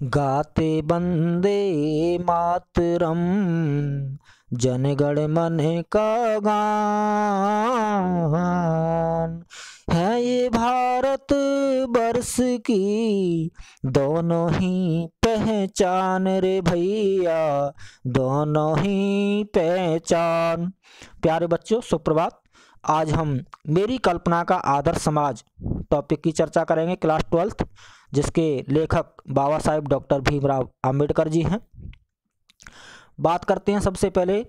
गाते वंदे मातरम, जनगण मन का गान है ये भारत वर्ष की दोनों ही पहचान रे भैया, दोनों ही पहचान। प्यारे बच्चों, सुप्रभात। आज हम मेरी कल्पना का आदर्श समाज टॉपिक की चर्चा करेंगे, क्लास 12th, जिसके लेखक बाबा साहेब डॉक्टर भीमराव अंबेडकर जी हैं। बात करते हैं सबसे पहले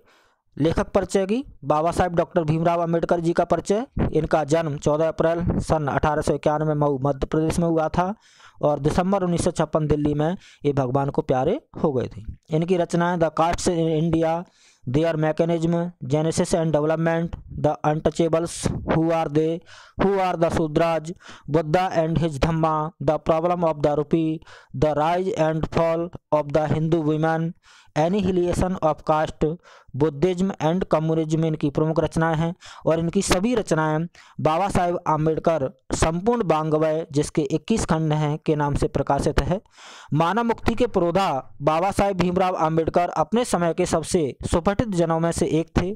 लेखक परिचय की। बाबा साहेब डॉक्टर भीमराव अंबेडकर जी का परिचय। इनका जन्म 14 अप्रैल सन 1891 में मऊ मध्य प्रदेश में हुआ था और दिसंबर 1956 दिल्ली में ये भगवान को प्यारे हो गए थे। इनकी रचनाएं the castes in India, their mechanism, genesis and development, the untouchables, who are they, who are the Shudras, Buddha and his Dhamma, the problem of the rupee, the rise and fall of the Hindu women, annihilation of caste, Buddhism and communism इनकी प्रमुख रचनाएं हैं। और इनकी सभी रचनाएं बाबा साहेब आम्बेडकर संपूर्ण वाङ्मय, जिसके 21 खंड हैं, के नाम से प्रकाशित है। मानव मुक्ति के पुरोधा बाबा साहेब भीमराव आम्बेडकर अपने समय के सबसे सुपठित जनों में से एक थे।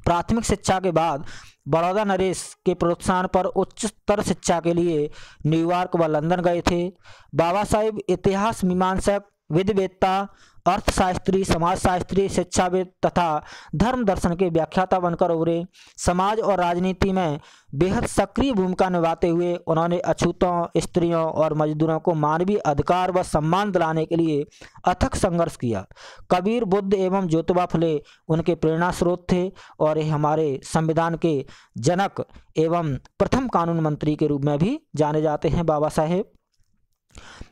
प्राथमिक शिक्षा के बाद बड़ौदा नरेश के प्रोत्साहन पर उच्चतर शिक्षा के लिए न्यूयॉर्क व लंदन गए थे। बाबा साहेब इतिहास मीमांसक, विधिवेत्ता, अर्थशास्त्री, समाजशास्त्री, शिक्षाविद तथा धर्म दर्शन के व्याख्याता बनकर उभरे। समाज और राजनीति में बेहद सक्रिय भूमिका निभाते हुए उन्होंने अछूतों, स्त्रियों और मजदूरों को मानवीय अधिकार व सम्मान दिलाने के लिए अथक संघर्ष किया। कबीर, बुद्ध एवं ज्योतिबा फुले उनके प्रेरणा स्रोत थे और ये हमारे संविधान के जनक एवं प्रथम कानून मंत्री के रूप में भी जाने जाते हैं बाबा साहेब।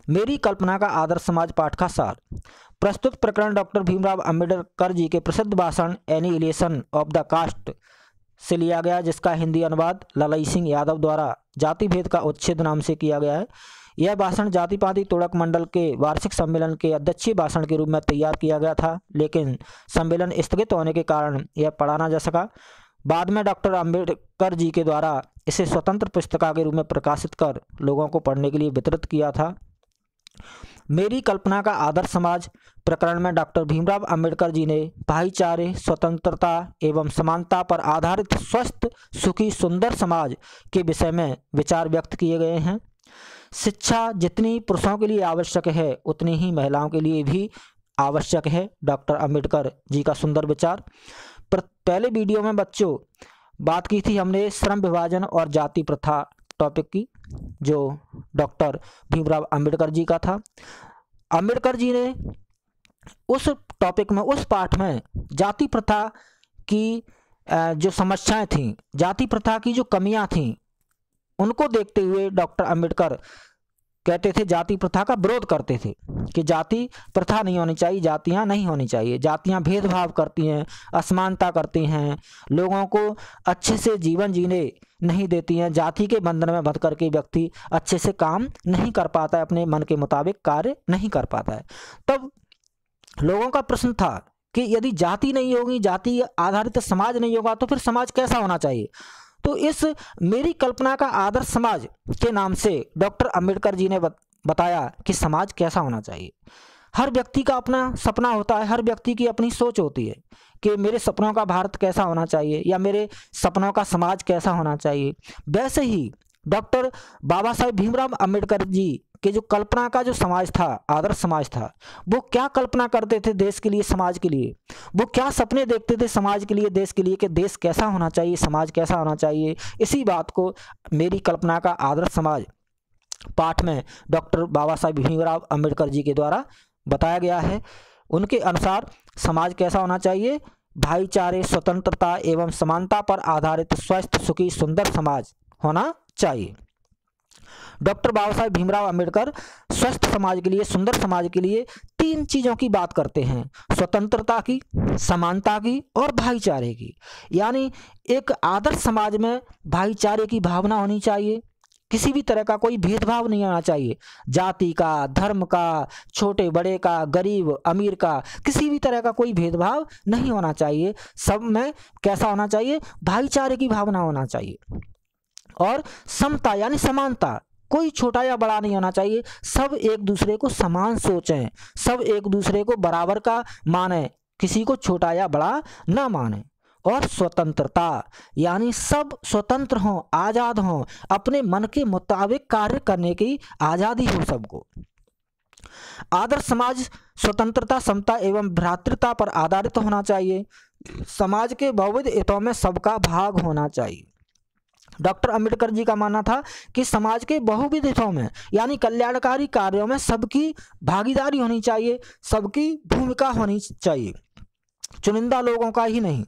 मेरी कल्पना का आदर्श समाज पाठ का सार। प्रस्तुत प्रकरण डॉक्टर भीमराव अंबेडकर जी के प्रसिद्ध भाषण एनिहिलेशन ऑफ द कास्ट से लिया गया, जिसका हिंदी अनुवाद ललई सिंह यादव द्वारा जाति भेद का उच्छेद नाम से किया गया है। यह भाषण जाति पाति तोड़क मंडल के वार्षिक सम्मेलन के अध्यक्षीय भाषण के रूप में तैयार किया गया था, लेकिन सम्मेलन स्थगित होने के कारण यह पढ़ा ना जा सका। बाद में डॉक्टर अंबेडकर जी के द्वारा इसे स्वतंत्र पुस्तिका के रूप में प्रकाशित कर लोगों को पढ़ने के लिए वितरित किया था। मेरी कल्पना का आदर्श समाज प्रकरण में डॉक्टर भीमराव अंबेडकर जी ने भाईचारे, स्वतंत्रता एवं समानता पर आधारित स्वस्थ, सुखी, सुंदर समाज के विषय में विचार व्यक्त किए गए हैं। शिक्षा जितनी पुरुषों के लिए आवश्यक है उतनी ही महिलाओं के लिए भी आवश्यक है, डॉक्टर अंबेडकर जी का सुंदर विचार। पहले वीडियो में बच्चों बात की थी हमने श्रम विभाजन और जाति प्रथा टॉपिक की, जो डॉक्टर भीमराव अंबेडकर जी का था। अंबेडकर जी ने उस टॉपिक में, उस पाठ में जाति प्रथा की जो समस्याएं थीं, जाति प्रथा की जो कमियां थीं, उनको देखते हुए डॉक्टर अंबेडकर कहते थे, जाति प्रथा का विरोध करते थे कि जाति प्रथा नहीं होनी चाहिए, जातियां नहीं होनी चाहिए, जातियां भेदभाव करती हैं, असमानता करती हैं, लोगों को अच्छे से जीवन जीने नहीं देती हैं, जाति के बंधन में बंध करके व्यक्ति अच्छे से काम नहीं कर पाता है, अपने मन के मुताबिक कार्य नहीं कर पाता है। तब लोगों का प्रश्न था कि यदि जाति नहीं होगी, जाति आधारित समाज नहीं होगा, तो फिर समाज कैसा होना चाहिए। तो इस मेरी कल्पना का आदर्श समाज के नाम से डॉक्टर अंबेडकर जी ने बताया कि समाज कैसा होना चाहिए। हर व्यक्ति का अपना सपना होता है, हर व्यक्ति की अपनी सोच होती है कि मेरे सपनों का भारत कैसा होना चाहिए या मेरे सपनों का समाज कैसा होना चाहिए। वैसे ही डॉक्टर बाबा साहेब भीमराव अंबेडकर जी के जो कल्पना का जो समाज था, आदर्श समाज था, वो क्या कल्पना करते थे देश के लिए, समाज के लिए, वो क्या सपने देखते थे समाज के लिए, देश के लिए, कि देश कैसा होना चाहिए, समाज कैसा होना चाहिए। इसी बात को मेरी कल्पना का आदर्श समाज पाठ में डॉक्टर बाबा साहेब भीमराव अंबेडकर जी के द्वारा बताया गया है। उनके अनुसार समाज कैसा होना चाहिए, भाईचारे, स्वतंत्रता एवं समानता पर आधारित स्वस्थ, सुखी, सुंदर समाज होना चाहिए। डॉक्टर बाबा साहेब भीमराव अंबेडकर स्वस्थ समाज के लिए, सुंदर समाज के लिए 3 चीज़ों की बात करते हैं, स्वतंत्रता की, समानता की और भाईचारे की। यानी एक आदर्श समाज में भाईचारे की भावना होनी चाहिए, किसी भी तरह का कोई भेदभाव नहीं होना चाहिए, जाति का, धर्म का, छोटे बड़े का, गरीब अमीर का, किसी भी तरह का कोई भेदभाव नहीं होना चाहिए। सब में कैसा होना चाहिए, भाईचारे की भावना होना चाहिए। और समता यानी समानता, कोई छोटा या बड़ा नहीं होना चाहिए, सब एक दूसरे को समान सोचें, सब एक दूसरे को बराबर का माने, किसी को छोटा या बड़ा ना माने। और स्वतंत्रता यानी सब स्वतंत्र हों, आज़ाद हों, अपने मन के मुताबिक कार्य करने की आज़ादी हो सबको। आदर्श समाज स्वतंत्रता, समता एवं भ्रातृता पर आधारित होना चाहिए। समाज के बहुविध हितों में सबका भाग होना चाहिए। डॉक्टर अंबेडकर जी का मानना था कि समाज के बहुविध हितों में यानी कल्याणकारी कार्यों में सबकी भागीदारी होनी चाहिए, सबकी भूमिका होनी चाहिए, चुनिंदा लोगों का ही नहीं।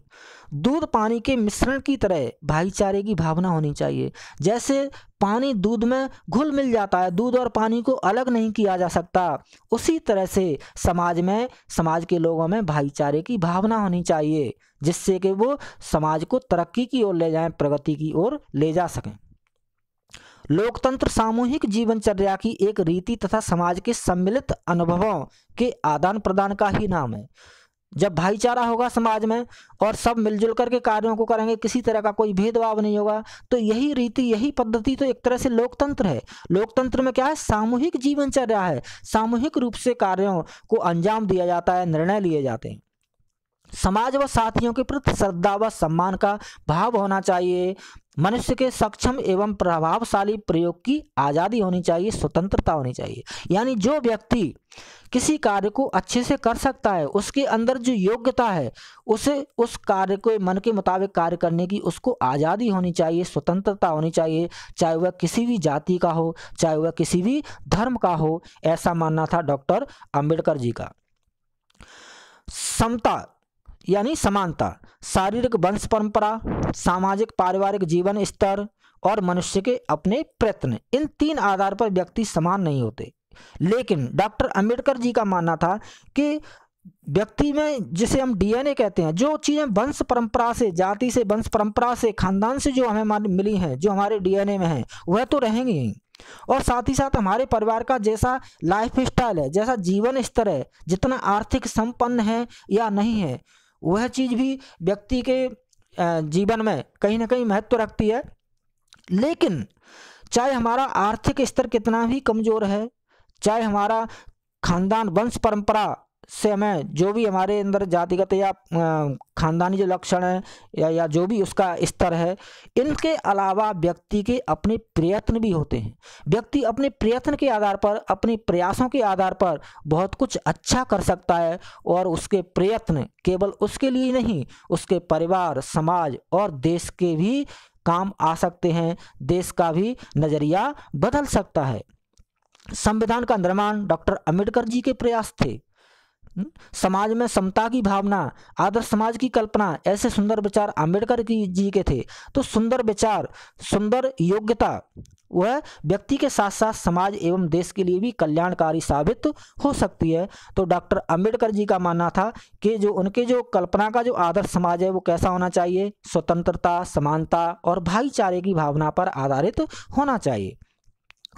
दूध पानी के मिश्रण की तरह भाईचारे की भावना होनी चाहिए। जैसे पानी दूध में घुल मिल जाता है, दूध और पानी को अलग नहीं किया जा सकता, उसी तरह से समाज के लोगों में भाईचारे की भावना होनी चाहिए, जिससे कि वो समाज को तरक्की की ओर ले जाएं, प्रगति की ओर ले जा सकें। लोकतंत्र सामूहिक जीवनचर्या की एक रीति तथा समाज के सम्मिलित अनुभवों के आदान प्रदान का ही नाम है। जब भाईचारा होगा समाज में और सब मिलजुल करके कार्यों को करेंगे, किसी तरह का कोई भेदभाव नहीं होगा, तो यही रीति, यही पद्धति तो एक तरह से लोकतंत्र है। लोकतंत्र में क्या है? सामूहिक जीवनचर्या है, सामूहिक रूप से कार्यों को अंजाम दिया जाता है, निर्णय लिए जाते हैं। समाज व साथियों के प्रति श्रद्धा व सम्मान का भाव होना चाहिए। मनुष्य के सक्षम एवं प्रभावशाली प्रयोग की आज़ादी होनी चाहिए, स्वतंत्रता होनी चाहिए। यानी जो व्यक्ति किसी कार्य को अच्छे से कर सकता है, उसके अंदर जो योग्यता है, उसे उस कार्य को मन के मुताबिक कार्य करने की उसको आज़ादी होनी चाहिए, स्वतंत्रता होनी चाहिए, चाहे वह किसी भी जाति का हो, चाहे वह किसी भी धर्म का हो। ऐसा मानना था डॉक्टर अंबेडकर जी का। समता यानी समानता, शारीरिक वंश परंपरा, सामाजिक पारिवारिक जीवन स्तर और मनुष्य के अपने प्रयत्न, इन तीन आधार पर व्यक्ति समान नहीं होते। लेकिन डॉक्टर अंबेडकर जी का मानना था कि व्यक्ति में, जिसे हम डीएनए कहते हैं, जो चीज़ें वंश परंपरा से, जाति से, वंश परंपरा से, खानदान से जो हमें मिली हैं, जो हमारे डीएनए में हैं, वह तो रहेंगी ही। और साथ ही साथ हमारे परिवार का जैसा लाइफ स्टाइल है, जैसा जीवन स्तर है, जितना आर्थिक संपन्न है या नहीं है, वह चीज़ भी व्यक्ति के जीवन में कहीं ना कहीं महत्व रखती है। लेकिन चाहे हमारा आर्थिक स्तर कितना भी कमज़ोर है, चाहे हमारा खानदान, वंश परंपरा से हमें जो भी हमारे अंदर जातिगत या खानदानी जो लक्षण है या जो भी उसका स्तर है, इनके अलावा व्यक्ति के अपने प्रयत्न भी होते हैं। व्यक्ति अपने प्रयत्न के आधार पर, अपने प्रयासों के आधार पर बहुत कुछ अच्छा कर सकता है, और उसके प्रयत्न केवल उसके लिए नहीं, उसके परिवार, समाज और देश के भी काम आ सकते हैं, देश का भी नज़रिया बदल सकता है। संविधान का निर्माण डॉक्टर अंबेडकर जी के प्रयास थे। समाज में समता की भावना, आदर्श समाज की कल्पना, ऐसे सुंदर विचार अंबेडकर जी के थे। तो सुंदर विचार, सुंदर योग्यता वह व्यक्ति के साथ साथ समाज एवं देश के लिए भी कल्याणकारी साबित हो सकती है। तो डॉक्टर अंबेडकर जी का मानना था कि जो उनके जो कल्पना का जो आदर्श समाज है वो कैसा होना चाहिए? स्वतंत्रता, समानता और भाईचारे की भावना पर आधारित होना चाहिए।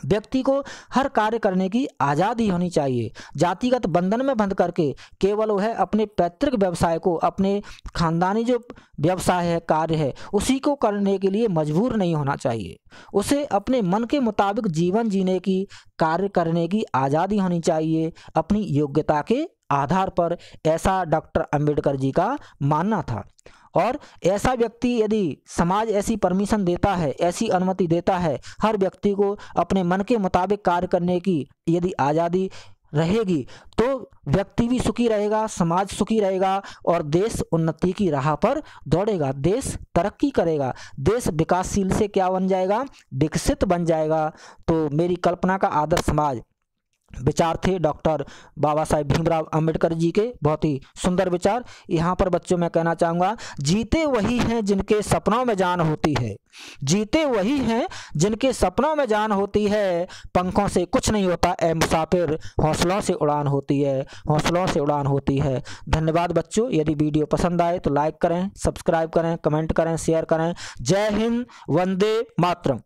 व्यक्ति को हर कार्य करने की आज़ादी होनी चाहिए। जातिगत बंधन में बंध करके केवल वह अपने पैतृक व्यवसाय को, अपने खानदानी जो व्यवसाय है, कार्य है, उसी को करने के लिए मजबूर नहीं होना चाहिए। उसे अपने मन के मुताबिक जीवन जीने की, कार्य करने की आज़ादी होनी चाहिए, अपनी योग्यता के आधार पर। ऐसा डॉक्टर अंबेडकर जी का मानना था। और ऐसा व्यक्ति, यदि समाज ऐसी परमिशन देता है, ऐसी अनुमति देता है, हर व्यक्ति को अपने मन के मुताबिक कार्य करने की यदि आज़ादी रहेगी, तो व्यक्ति भी सुखी रहेगा, समाज सुखी रहेगा और देश उन्नति की राह पर दौड़ेगा, देश तरक्की करेगा, देश विकासशील से क्या बन जाएगा? विकसित बन जाएगा। तो मेरी कल्पना का आदर्श समाज विचार थे डॉक्टर बाबा साहेब भीमराव अंबेडकर जी के, बहुत ही सुंदर विचार। यहाँ पर बच्चों मैं कहना चाहूँगा, जीते वही हैं जिनके सपनों में जान होती है, जीते वही हैं जिनके सपनों में जान होती है, पंखों से कुछ नहीं होता ए मुसाफिर, हौसलों से उड़ान होती है, हौसलों से उड़ान होती है। धन्यवाद बच्चों। यदि वीडियो पसंद आए तो लाइक करें, सब्सक्राइब करें, कमेंट करें, शेयर करें। जय हिंद, वंदे मातरम।